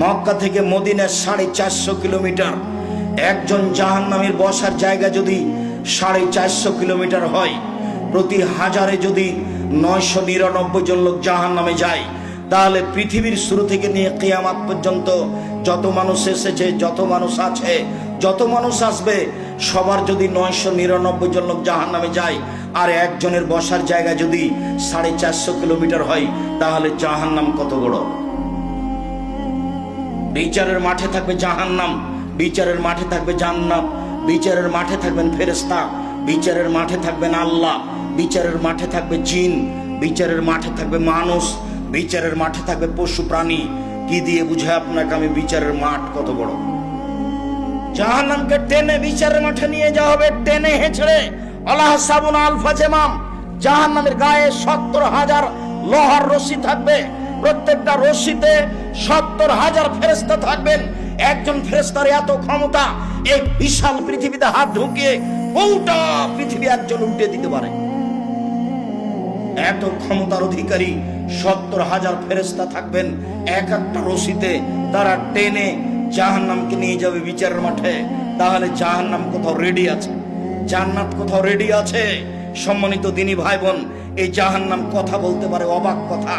মক্কা থেকে Medina 450 kilometre. একজন জাহান্নামীর বসার জায়গা যদি 450 কিলোমিটার হয়, প্রতি হাজারে যদি 999 জন লোক জাহান্নামে যায়, তাহলে পৃথিবীর শুরু থেকে নিয়ে কিয়ামত পর্যন্ত যত মানুষ এসেছে, যত মানুষ আছে, যত মানুষ আসবে, সবার যদি 999 জন লোক জাহান্নামে যায়, আর একজনের বসার জায়গা যদি 450 কিলোমিটার হয়, তাহলে জাহান্নাম কত বড়। বিচারের মাঠে থাকবে জাহান্নাম, বিচারের মাঠে থাকবে জান্নাত, বিচারের মাঠে থাকবেন ফেরেশতা, বিচারের মাঠে থাকবেন আল্লাহ, বিচারের মাঠে থাকবে জিন, বিচারের মাঠে থাকবে মানুষ, বিচারের মাঠে থাকবে পশু প্রাণী। কি দিয়ে বুঝায় আপনাকে আমি বিচারের মাঠ কত বড়। জাহান্নামকে টেনে বিচারের মাঠে নিয়ে যাওয়া হবে, টেনে হেঁচড়ে। আল্লাহ সাবুনা আলফা জেমাম, জাহান্নামের গায়ে 70,000 লোহার রশি থাকবে। প্রত্যেকটা রশিতে 70,000 ফেরেশতা থাকবেন। একজন ফেরেশতার এত ক্ষমতা, এই বিশাল পৃথিবীতে হাত ঢুকিয়ে গোটা পৃথিবী একজন উল্টে দিতে পারে। এত ক্ষমতার অধিকারী 70,000 ফেরেশতা থাকবেন এক একটা রশিতে। তারা টেনে জাহান্নামকে নিয়ে যাবে বিচারের মাঠে। তাহলে জাহান্নাম কোথাও রেডি আছে, জান্নাত কোথাও রেডি আছে। সম্মানিত দিনী ভাই বোন, এই জাহান্নাম কথা বলতে পারে অবাক কথা।